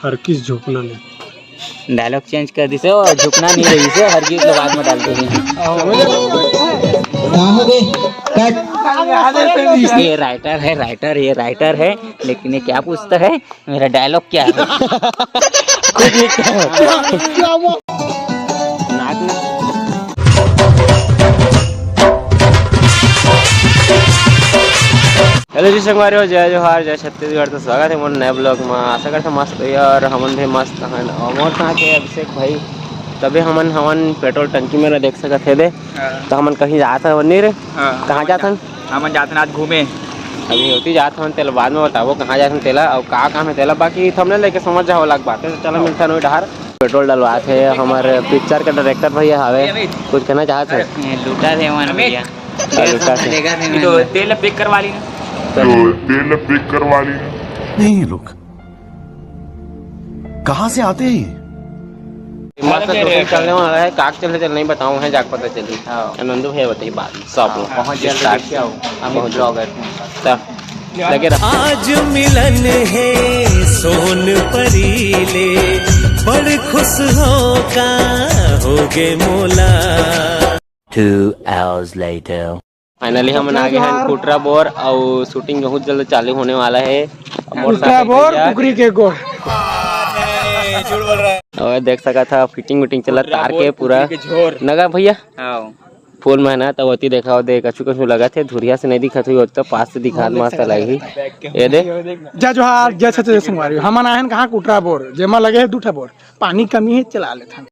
हर किस झुकना नहीं। डायलॉग चेंज कर दी से और झुकना नहीं रही से हर किस बाद में डालते हैं। ये राइटर है लेकिन ये क्या पूछता है मेरा डायलॉग क्या है खुद लिखता है। हेलो जी संगवारी जय जोहार जय छत्तीसगढ़। तो स्वागत है मोर नए ब्लॉग में। आशा करते मस्त है और हमन भी मस्त हैं। और मोर कहाँ के अभिषेक भाई तबे हमन पेट्रोल टंकी में देख सकते थे दे। तो हमन कहीं जाते हैं नहीं रे कहाँ जाते हैं? हमन जाते आज घूमे। अभी होती जाते हैं तेल बाद में बताओ कहाँ जाते हैं तेला और कहाँ काम है तेला। बाकी हमने लेके समझ जाओ अलग बात है। चलो मिलता है डहार पेट्रोल डलवा थे। हमारे पिक्चर के डायरेक्टर भैया हवे कुछ कहना चाहते हैं? लूटा थे मन भैया तो तेल पिक करवा ली नहीं लोग कहाँ से आते हैं? मस्त चलने वाला है। काक चल नहीं बताऊँ है जाके पता चली। नंदू भैया बताइए बात सब लोग पहुँच ब्लॉगर लगे आज मिलन है सोन परीले बड़ खुश होगा होगे मोला। 2 hours later फाइनली हम आ गए हैं कुटरा बोर और शूटिंग बहुत जल्द चालू होने वाला है। और देख सका था फिटिंग चला तार के पूरा नगा भैया फुल मेहनत अवती देखा दे कछु लगा थे धुरिया से नहीं दिखा थी तो पास से दिखा मस्त लगी। ये दे जय जोहार जय छत्तीसगढ़ संगवारी हमन आए कहाँ कुटरा बोर जेमा लगे है 2 बोर पानी कमी है चला लेते हैं।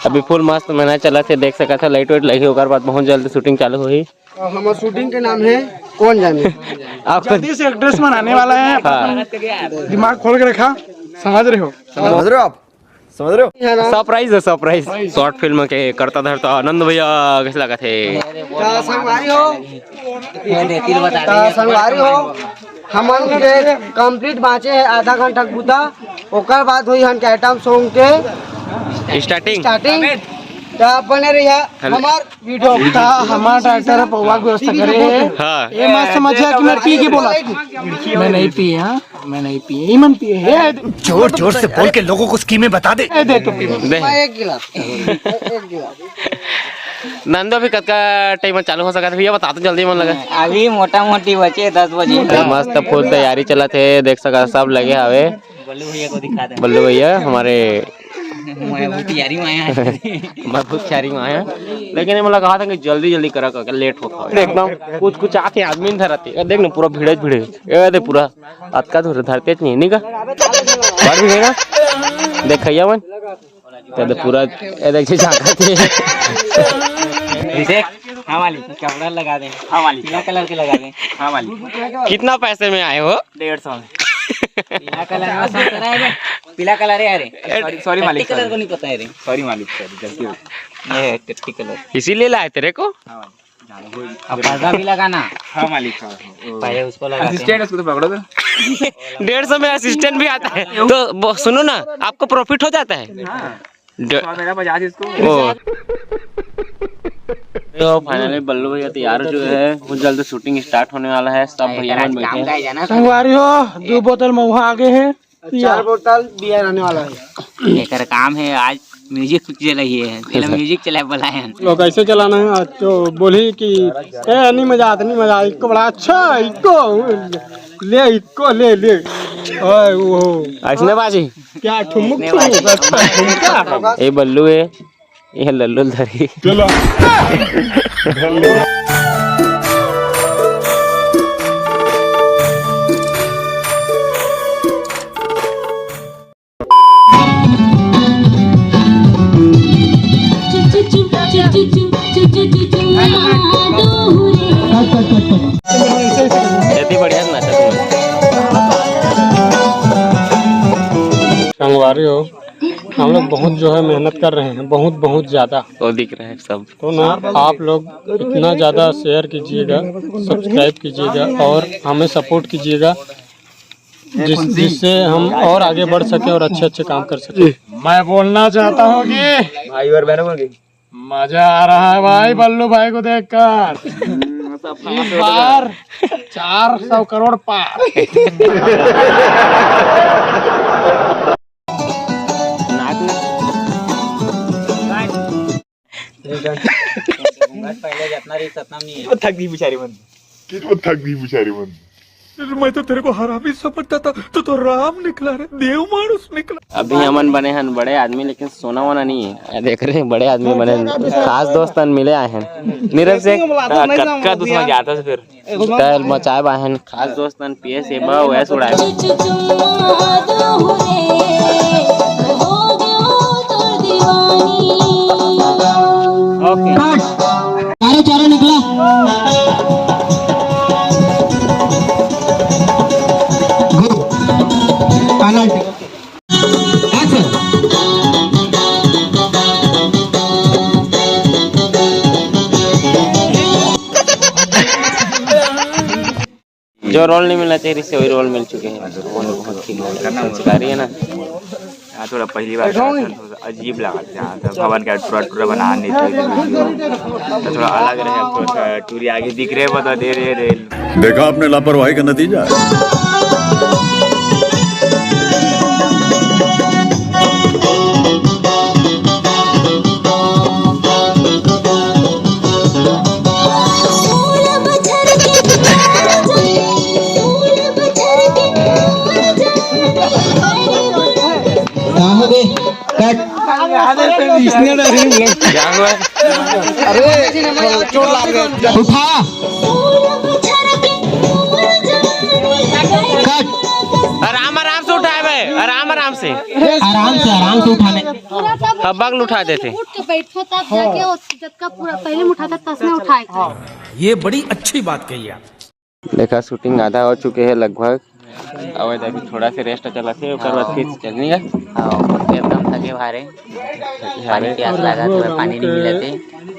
अभी फुल मस्त मेहनत चला थे देख सका था लाइट वाइट लगी होकर बाद बहुत जल्द शूटिंग चालू हुई। हमारे शूटिंग के नाम है कौन जाने। आप जल्दी से एक्ट्रेस बनाने वाला है। दिमाग खोल के रखा समझ रहे हो आप समझ रहे हो। सरप्राइज है सरप्राइज शॉर्ट फिल्म के करता धरता आनंद भैया कैसे लगा थे? संगवारी हो हमन के कंप्लीट बाँचे है आधा घंटा बुता ओकर बाद हुई हन के आइटम सॉन्ग के स्टार्टिंग बने रही हमार वीडियो हमारा डायरेक्टर पौवा व्यवस्था करे हाँ। ये मत समझिए कि मैं पी के बोला मैं नहीं पी हाँ मैं नहीं पी ईमन पिए है। जोर से बोल के लोगों को स्कीमें बता दे। दे तो एक गिलास नंदो भी कद का टाइम चालू हो सका था भैया बता दो जल्दी मन लगा। अभी मोटा मोटी बचे 10 बजे मस्त फुल तैयारी चला थे देख सका सब लगे हवे। बल्लू भैया को दिखा दे। बल्लू भैया हमारे तैयारी में आया बहुत तैयारी में आया लेकिन मैं कहा था कि जल्दी करा कर लेट होता एकदम कुछ आके आदमी नहीं धरते देख ना पूरा भीड़े ये दे पूरा अतका धुर धरते नहीं का बार भी ना देखिए मन तो पूरा ये देख झाका थे। हाँ वाली कपड़ा लगा दे। हाँ वाली पीला कलर के लगा दे। हाँ वाली कितना पैसे में आए हो? 150 में पीला कलर में सब कराए पीला कलर है अरे सॉरी मालिक कलर को नहीं पता है रे सॉरी मालिक गलती हो ये टट्टी कलर इसीलिए लाए तेरे को। अब पर्दा भी लगाना। हाँ मालिक पहले उसको लगा असिस्टेंट उसको तो पकड़ो तो 150 में असिस्टेंट भी आता है तो सुनो ना आपको प्रॉफिट हो जाता है। मेरा बजा इसको तो फाइनली बल्लू भैया तैयार जो है बहुत जल्द शूटिंग स्टार्ट होने वाला है। सब भैया मन बैठे संगवारी हो 2 बोतल महुआ आगे है 4 बोतल बियर आने वाला है। एक काम है आज म्यूजिक चलाई है पहले म्यूजिक चला बुलाए हैं लोग ऐसे चलाना है तो बोली कि नहीं मजा इको बड़ा अच्छा इको ले वो ऐसने बाजी क्या ठुमुक ये बल्लू है ये लल्लू धरी बढ़िया नाचा संगवारी हो हम लोग बहुत जो है मेहनत कर रहे हैं बहुत ज्यादा वो दिख रहा है सब तो ना आप लोग इतना ज्यादा शेयर कीजिएगा सब्सक्राइब कीजिएगा और हमें सपोर्ट कीजिएगा जिससे हम और आगे बढ़ सके और अच्छे काम कर सके। मैं बोलना चाहता हूँ कि भाई और बहनों की मजा आ रहा है भाई बल्लू भाई को देखकर। इस बार 400 करोड़ पार पहले जितना रिस्क उतना नहीं है। थक दी बेचारी बंद। मैं तो तेरे को हरामी समझता था, तो राम निकला रे, देव मानुस निकला। अभी हमन बने हैं बड़े आदमी, लेकिन सोना वोना नहीं है। देख रहे हैं बड़े आदमी बने हैं। खास दोस्तन मिले आए हैं नीरज से कक्का दूसरा जाता है फिर तल मचाए आए हैं। खास दोस्तन पिए से बा वैसे उड़ाए। चारों निकला जो रोल नहीं मिलना चाहिए इससे वही रोल मिल चुके हैं। बहुत संस्कारी है ना। यहाँ थोड़ा पहली बार अजीब लगा था, भवन का टूरा बना नहीं तो थोड़ा अलग रहे। टूरी आगे दिख रहे बता दे रहे। देखा आपने लापरवाही का नतीजा। आराम से उठाए भाई, आराम से उठाने। बगल उठा देते। उठ के बैठो तब जाके उस इज्जत का पूरा पहले उठाता तब में उठाएगा। ये बड़ी अच्छी बात कही आप। देखा शूटिंग आधा हो चुके हैं लगभग। अब अभी थोड़ा सा रेस्ट चला थे, उसके बाद फिर चलनी है। एकदम थके भारे, पानी प्यास लगा तो पानी नहीं मिलते।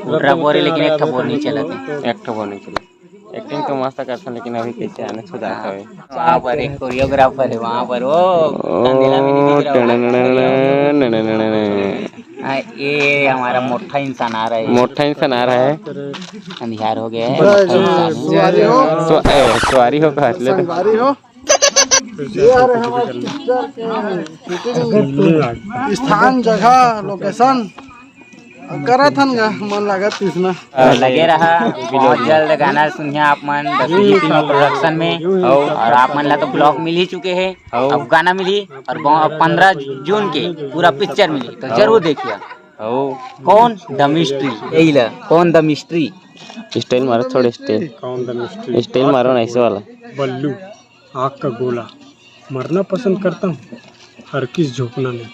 दूसरा बोरे लेकिन एक बोर नहीं चलते। एक बोर नहीं चला। एक्टिंग तो मस्त करता, लेकिन अभी कैसे आने सुधारता है। वहाँ पर एक कोरियोग्राफर है, वहाँ पर वो अंधेरा में नहीं दिख रहा। ये हमारा मोटा इंसान आ रहा है। अंधियार हो गया है। सवारी हो कहा स्थान जगह लोकेशन करा था मन लगा तीसना लगे रहा। बहुत जल्द गाना सुनिए आप मन प्रोडक्शन में। और आप मन ला तो ब्लॉग मिल ही चुके हैं, अब गाना मिली और 15 जून के पूरा पिक्चर मिली, तो जरूर देखिए। कौन द मिस्ट्री, कौन द मिस्ट्री। स्टाइल मारो, थोड़े स्टाइल मारो ना ऐसे वाला। बल्लू आग का गोला, मरना पसंद करता हूँ, हर किस झोंकना नहीं।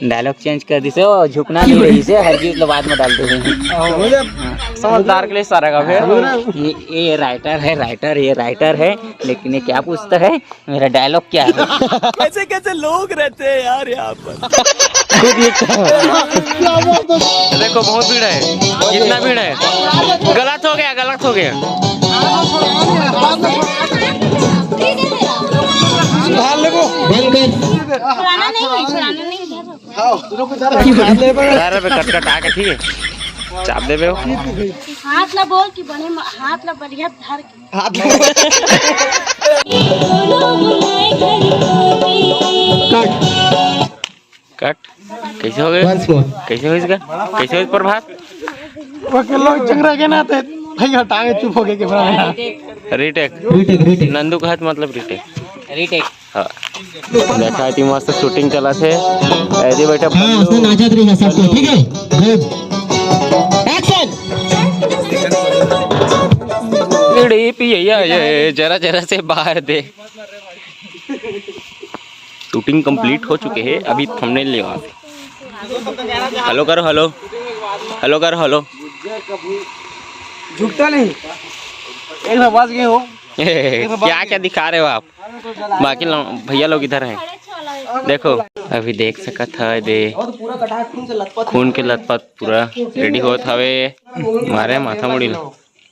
डायलॉग चेंज कर दी से, झुकना नहीं रही से, हर चीज बाद में डाल दे। समझदार के लिए सारा का फिर। ये राइटर है, लेकिन ये क्या पूछता है मेरा डायलॉग क्या है। कैसे कैसे लोग रहते हैं यार यहाँ पर। खुद लिखता है। देखो बहुत भीड़ है, कितना भीड़ है। गलत हो गया। कट आके ठीक है, चाप दे हाथ ला बोल कि बने हाथ ला बढ़िया धर कट। कैसे हो गए इसका? कैसे हो प्रभात? लोग झगड़ा के ना थे भाई, हटाए चुप हो गए। रीटेक नंदू का हाथ मतलब रीटेक। हाँ देखा थी मस्त शूटिंग चला थे। ऐसे बैठा ठीक है। जरा से बाहर दे। शूटिंग कंप्लीट हो चुके हैं, अभी थंबनेल ले वहाँ पे। हेलो करो। झुकता नहीं, एक बार बस गए हो। क्या दिखा रहे हो आप? बाकी भैया लोग इधर हैं, देखो। अभी देख सकत है दे खून के लथपथ पूरा रेडी होत हवे। मारे माथा मुड़ी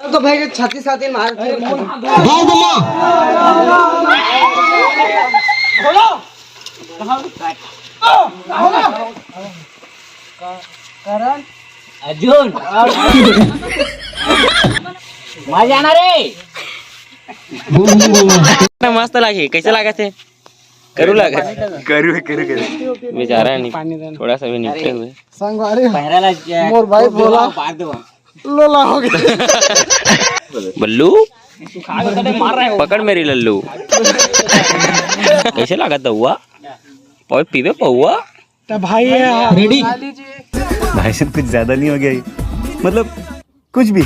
तो भाई छाती साथी मार अर्जुन मजा आना रे। मस्त लागे। कैसे लगा थे? करू लगा करू करू करू बेचारा नहीं थोड़ा सा भी निपटे हुए संगवारी मोर भाई बोला लोला हो गया। बल्लू पकड़ मेरी लल्लू कैसे लगा था हुआ और पीवे पहुआ भाई रेडी भाई साहब कुछ ज्यादा नहीं हो गया ये? मतलब कुछ भी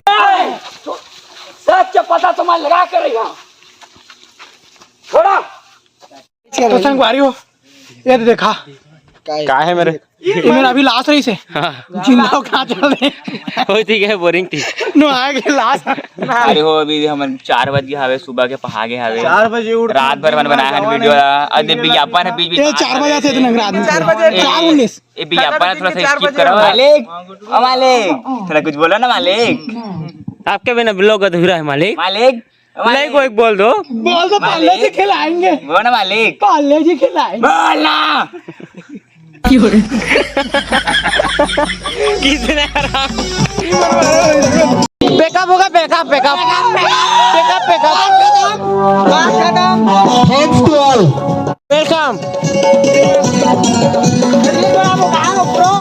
तो संगवारी हो ये तो देखा का है मेरे ये मेरा अभी लाश रही से जिंदा हो कहाँ चल रहे कोई थी क्या बोरिंग थी नो आएगी लाश अरे हो अभी हम 4 बजे हवे सुबह के पहागे हवे 4 बजे उठ रात भर मन बनाया हन वीडियो अरे विज्ञापन है बीच बीच 4 बजे से इतना रात में 4 बजे 4:19 ये विज्ञापन है थोड़ा सा स्किप करो मालिक ओ मालिक थोड़ा कुछ बोलो ना मालिक आपके बिना ब्लॉग अधूरा है मालिक मालिक नहीं को एक बोल दो पाले जी खिलाएंगे बोलो ना मालिक पाले जी खिलाएंगे बोला कितने आराम बैकअप होगा backup backup backup backup thanks to all welcome